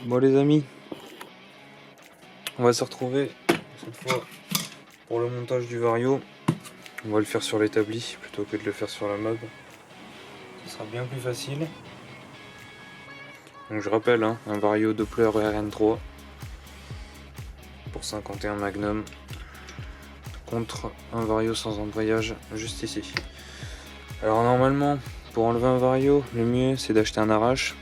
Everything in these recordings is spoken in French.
Bon les amis, on va se retrouver cette fois pour le montage du Vario. On va le faire sur l'établi plutôt que de le faire sur la mob. Ce sera bien plus facile. Donc je rappelle, hein, un Vario Doppler RN3 pour 51 Magnum contre un Vario sans embrayage juste ici. Alors normalement, pour enlever un Vario, le mieux c'est d'acheter un arrache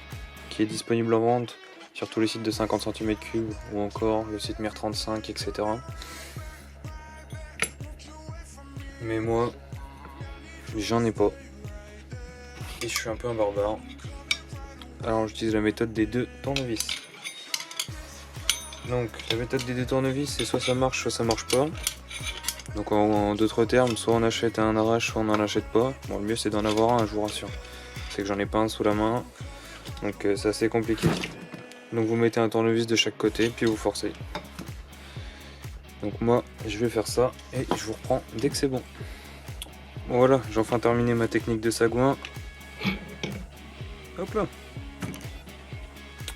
qui est disponible en vente sur tous les sites de 50 cm3 ou encore le site Mir35, etc. Mais moi, j'en ai pas. Et je suis un peu un barbare. Alors j'utilise la méthode des deux tournevis. Donc la méthode des deux tournevis, c'est soit ça marche, soit ça marche pas. Donc en d'autres termes, soit on achète un arrache, soit on n'en achète pas. Bon, le mieux c'est d'en avoir un, je vous rassure. C'est que j'en ai pas un sous la main. Donc c'est assez compliqué. Donc vous mettez un tournevis de chaque côté, puis vous forcez. Donc moi, je vais faire ça et je vous reprends dès que c'est bon. Voilà, j'ai enfin terminé ma technique de sagouin. Hop là.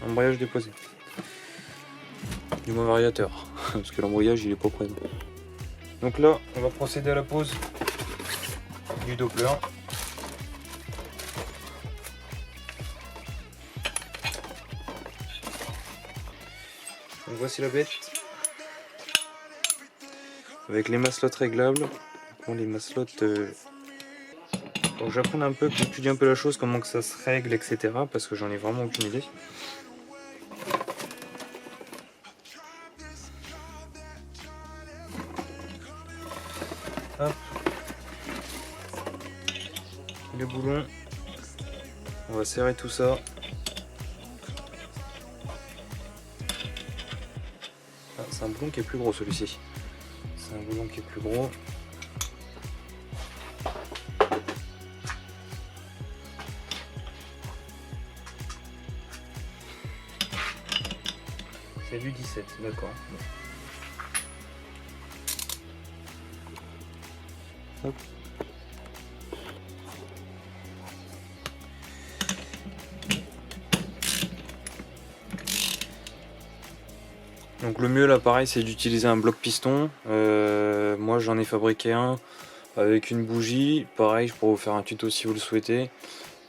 Embrayage déposé. Du moins variateur, parce que l'embrayage il est pas prêt. Donc là, on va procéder à la pose du Doppler. Donc voici la bête. Avec les maslottes réglables. Bon, les maslottes... Donc j'apprends un peu, j'étudie un peu la chose, comment que ça se règle, etc. Parce que j'en ai vraiment aucune idée. Hop. Les boulons. On va serrer tout ça. Ah, c'est un boulon qui est plus gros celui-ci. C'est un boulon qui est plus gros. C'est du 17, d'accord. Hop. Donc le mieux là pareil c'est d'utiliser un bloc piston. Moi j'en ai fabriqué un avec une bougie. Pareil je pourrais vous faire un tuto si vous le souhaitez.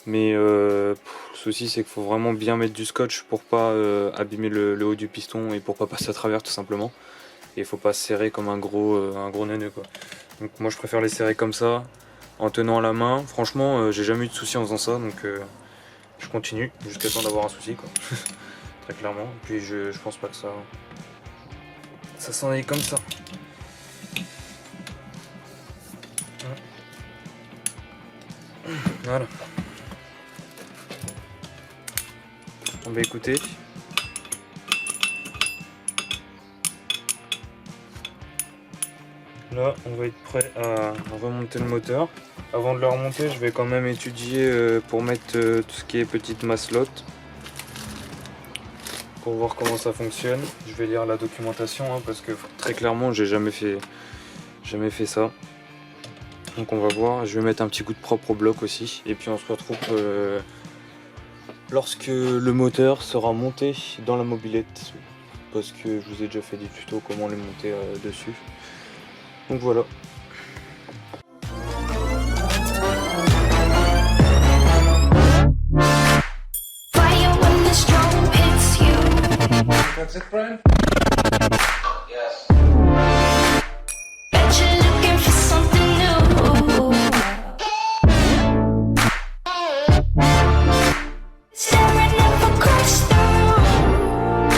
Mais le souci c'est qu'il faut vraiment bien mettre du scotch pour pas abîmer le haut du piston et pour pas passer à travers tout simplement. Et il faut pas serrer comme un gros neuneu quoi. Donc moi je préfère les serrer comme ça en tenant à la main. Franchement j'ai jamais eu de souci en faisant ça donc je continue jusqu'à temps d'avoir un souci quoi. Très clairement. Puis je pense pas que ça s'en est comme ça. Voilà. On va écouter. Là, on va être prêt à remonter le moteur. Avant de le remonter, je vais quand même étudier pour mettre tout ce qui est petite maslotte. Pour voir comment ça fonctionne. Je vais lire la documentation hein, parce que très clairement, j'ai jamais fait ça. Donc on va voir. Je vais mettre un petit coup de propre au bloc aussi. Et puis on se retrouve lorsque le moteur sera monté dans la mobilette. Parce que je vous ai déjà fait des tutos comment les monter dessus. Donc voilà. That's it, Brian? Yes. Bet you're looking for something new. Staring up across the room.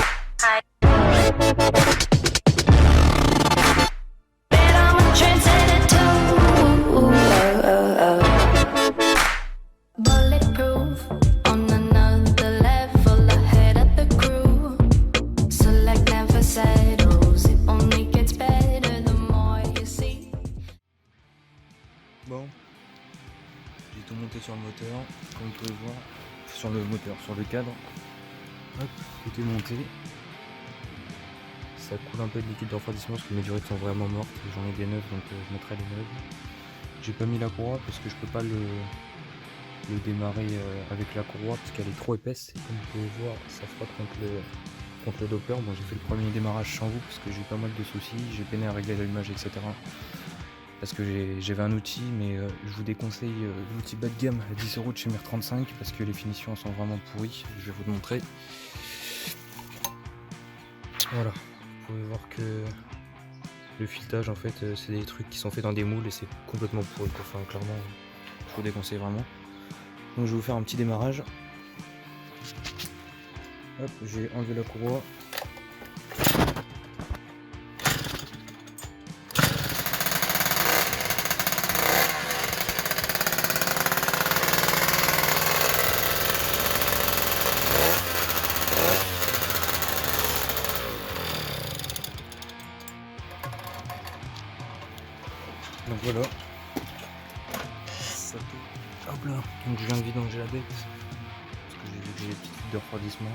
Bet I'm a trendsetter too. Bulletproof on another level ahead of the crew. Select never settles. It only gets better the more you see. Bon, j'ai tout monté sur le moteur, comme vous pouvez voir, sur le cadre. Hop, tout est monté. Ça coule un peu de liquide de refroidissement parce que mes durites sont vraiment mortes. J'en ai des neuves donc je mettrai les neuves. J'ai pas mis la courroie parce que je peux pas le démarrer avec la courroie parce qu'elle est trop épaisse. Et comme vous pouvez voir, ça frotte contre contre le Doppler. Bon, j'ai fait le premier démarrage sans vous parce que j'ai eu pas mal de soucis, j'ai peiné à régler l'allumage, etc. Parce que j'avais un outil, mais je vous déconseille l'outil bas de gamme à 10 € de chez Mir35 parce que les finitions sont vraiment pourries. Je vais vous le montrer. Voilà, vous pouvez voir que le filetage, en fait, c'est des trucs qui sont faits dans des moules et c'est complètement pourri, quoi. Enfin, clairement, je vous déconseille vraiment. Donc, je vais vous faire un petit démarrage. Hop, j'ai enlevé la courroie. Donc voilà. Ça fait... Hop là. Donc je viens de vidanger la bête. Parce que j'ai des petites fuites de refroidissement.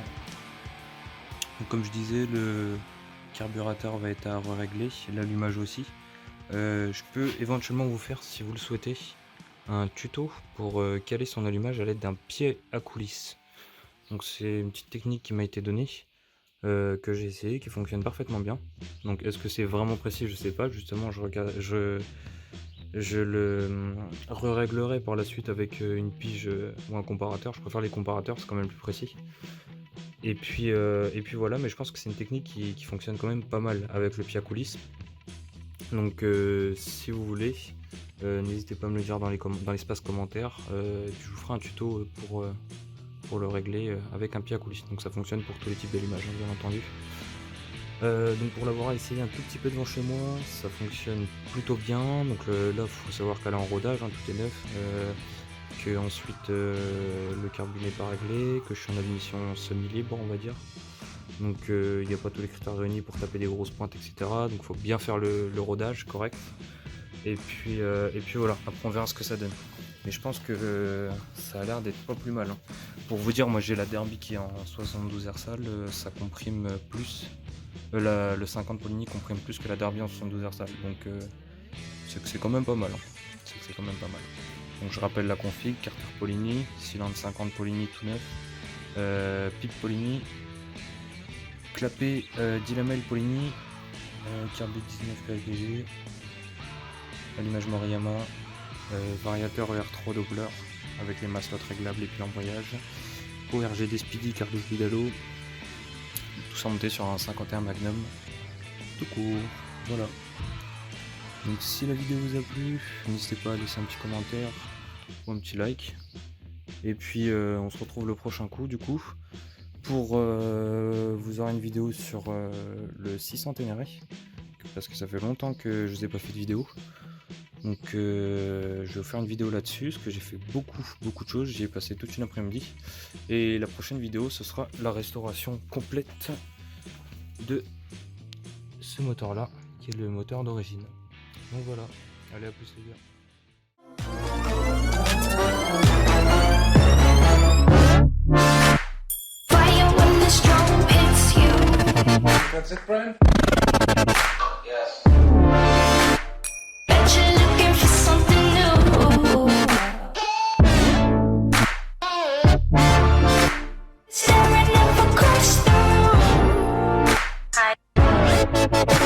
Donc comme je disais, le carburateur va être à régler, l'allumage aussi. Je peux éventuellement vous faire, si vous le souhaitez, un tuto pour caler son allumage à l'aide d'un pied à coulisses. Donc c'est une petite technique qui m'a été donnée, que j'ai essayé, qui fonctionne parfaitement bien. Donc est-ce que c'est vraiment précis? Je sais pas, justement je le réglerai par la suite avec une pige ou un comparateur. Je préfère les comparateurs, c'est quand même plus précis. Et puis voilà, mais je pense que c'est une technique qui fonctionne quand même pas mal avec le pied à coulisses. Donc si vous voulez, n'hésitez pas à me le dire dans l'espace commentaire. Je vous ferai un tuto pour le régler avec un pied à coulisses. Donc ça fonctionne pour tous les types d'allumage, hein, bien entendu. Donc pour l'avoir essayé un tout petit peu devant chez moi, ça fonctionne plutôt bien. Donc là, il faut savoir qu'elle est en rodage, hein, tout est neuf. Que ensuite le carbu n'est pas réglé, que je suis en admission semi-libre, on va dire. Donc il n'y a pas tous les critères réunis pour taper des grosses pointes, etc. Donc il faut bien faire le rodage correct. Et puis voilà, après on verra ce que ça donne. Mais je pense que ça a l'air d'être pas plus mal, hein. Pour vous dire, moi j'ai la Derby qui est en 72 Hz, ça comprime plus. Le 50 Polini comprime plus que la Derby en 72 Hz. Donc c'est que c'est quand même pas mal, hein. C'est quand même pas mal. Donc je rappelle la config, carter Polini, cylindre 50 Polini tout neuf, pipe Polini, clapet 10 lamelles Polini, carbu 19 kg, allumage Moriyama, variateur ER3 Doppler avec les maslots réglables et puis l'embrayage, ORGD Speedy, cartouche Bidalo, tout ça monté sur un 51 Magnum, tout court, voilà. Donc si la vidéo vous a plu, n'hésitez pas à laisser un petit commentaire ou un petit like. Et puis on se retrouve le prochain coup du coup pour vous aurez une vidéo sur le 600 Ténéré, parce que ça fait longtemps que je vous ai pas fait de vidéo. Donc je vais vous faire une vidéo là-dessus, parce que j'ai fait beaucoup de choses, j'y ai passé toute une après-midi. Et la prochaine vidéo, ce sera la restauration complète de ce moteur là, qui est le moteur d'origine. Donc voilà, allez à plus les gars. Fire when the strobe hits you. That's it, Brian? Yes. Bet you're looking for something new. Staring up across the room.